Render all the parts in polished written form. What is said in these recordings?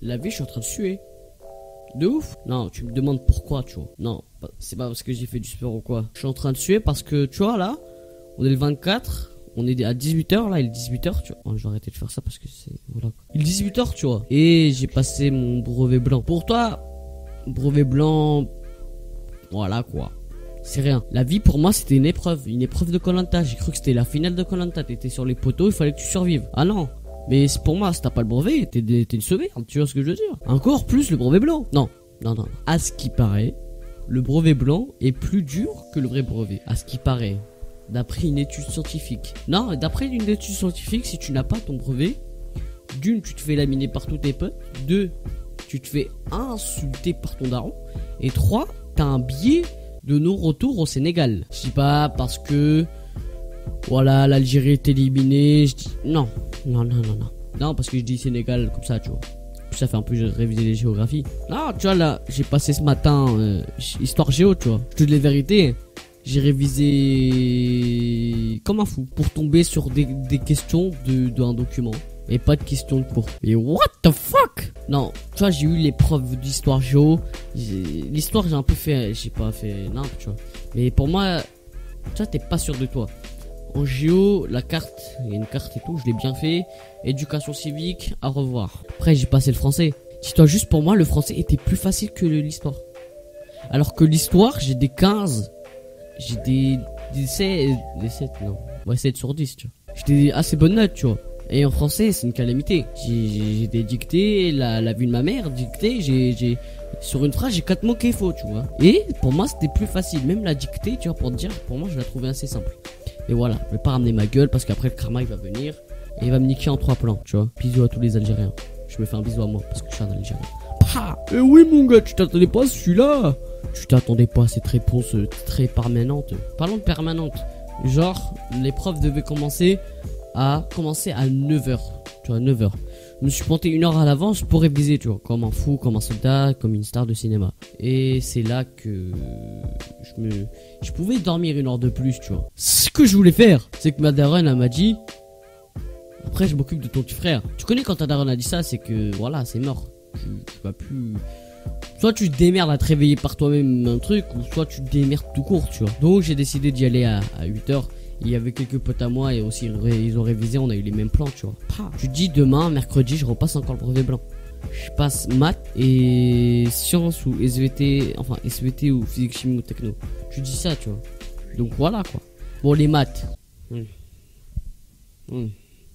la vie, je suis en train de suer. De ouf. Non, tu me demandes pourquoi, tu vois. Non, c'est pas parce que j'ai fait du sport ou quoi. Je suis en train de suer parce que, tu vois, là, on est le 24. On est à 18h, là, il est 18h, tu vois. Oh, je vais arrêter de faire ça parce que c'est... Voilà. Il est 18h, tu vois. Et j'ai passé mon brevet blanc. Pour toi, brevet blanc... Voilà, quoi. C'est rien. La vie, pour moi, c'était une épreuve de Koh-Lanta. J'ai cru que c'était la finale de Koh-Lanta. T'étais sur les poteaux, il fallait que tu survives. Ah non. Mais c'est pour moi, si t'as pas le brevet, t'es une sauvée. Tu vois ce que je veux dire? Encore plus le brevet blanc. Non. À ce qui paraît, le brevet blanc est plus dur que le vrai brevet. À ce qui paraît. D'après une étude scientifique. Non, d'après une étude scientifique, si tu n'as pas ton brevet, d'une, tu te fais laminer par tous tes potes. Deux, tu te fais insulter par ton daron. Et trois, t'as un billet de non-retour au Sénégal. Je dis pas parce que... Voilà, l'Algérie est éliminée. Je dis... Non, parce que je dis Sénégal comme ça, tu vois. Ça fait un peu réviser les géographies. Non, tu vois, là, j'ai passé ce matin histoire géo, tu vois. Je te dis la vérité. J'ai révisé comme un fou pour tomber sur des questions d'un document et pas de questions de cours. Et what the fuck? Non, tu vois, j'ai eu l'épreuve d'histoire géo. L'histoire, j'ai un peu fait, j'ai pas fait n'importe, tu vois. Mais pour moi, tu vois, t'es pas sûr de toi. En géo, la carte, il y a une carte et tout, je l'ai bien fait. Éducation civique, à revoir. Après, j'ai passé le français. Dis-toi juste, pour moi, le français était plus facile que l'histoire. Alors que l'histoire, j'ai des 15. J'ai des 7, non. Ouais, 7 sur 10, tu vois. J'ai des assez bonnes notes, tu vois. Et en français, c'est une calamité. J'ai des dictées, la vue de ma mère, dictée, sur une phrase, j'ai 4 mots qu'il faut, tu vois. Et pour moi, c'était plus facile. Même la dictée, tu vois, pour te dire, pour moi, je la trouvais assez simple. Et voilà, je vais pas ramener ma gueule parce qu'après, le karma, il va venir et il va me niquer en 3 plans, tu vois. Bisous à tous les Algériens. Je me fais un bisou à moi parce que je suis un Algérien. Eh oui, mon gars, tu t'attendais pas à celui-là. Tu t'attendais pas à cette réponse très permanente. Parlons de permanente. Genre, l'épreuve devait commencer à 9h. Tu vois, 9h. Je me suis pointé 1 heure à l'avance pour réviser, tu vois. Comme un fou, comme un soldat, comme une star de cinéma. Et c'est là que je pouvais dormir 1 heure de plus, tu vois. Ce que je voulais faire, c'est que ma daronne, elle m'a dit... Après, je m'occupe de ton petit frère. Tu connais quand ta daronne a dit ça, c'est que, voilà, c'est mort. Tu vas plus... Soit tu te démerdes à te réveiller par toi-même un truc, ou soit tu te démerdes tout court, tu vois. Donc j'ai décidé d'y aller à 8h. Il y avait quelques potes à moi et aussi ils ont révisé, on a eu les mêmes plans, tu vois. Tu dis demain, mercredi, je repasse encore le brevet blanc. Je passe maths et sciences ou SVT, enfin SVT ou physique, chimie ou techno. Tu dis ça, tu vois. Donc voilà quoi. Bon, les maths.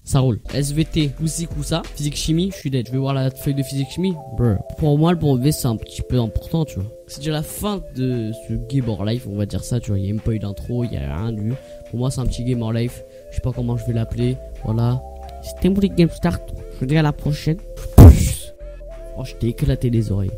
Ça roule. SVT, ou ça. Physique chimie, je suis dead. Je vais voir la feuille de physique chimie. Brr. Pour moi, le brevet, c'est un petit peu important, tu vois. C'est déjà la fin de ce Game or Life, on va dire ça, tu vois. Il n'y a même pas eu d'intro, il n'y a rien du. Pour moi, c'est un petit Game or Life. Je sais pas comment je vais l'appeler. Voilà. C'était Mouli Game Start. Je vous dis à la prochaine. Oh, je t'ai éclaté les oreilles.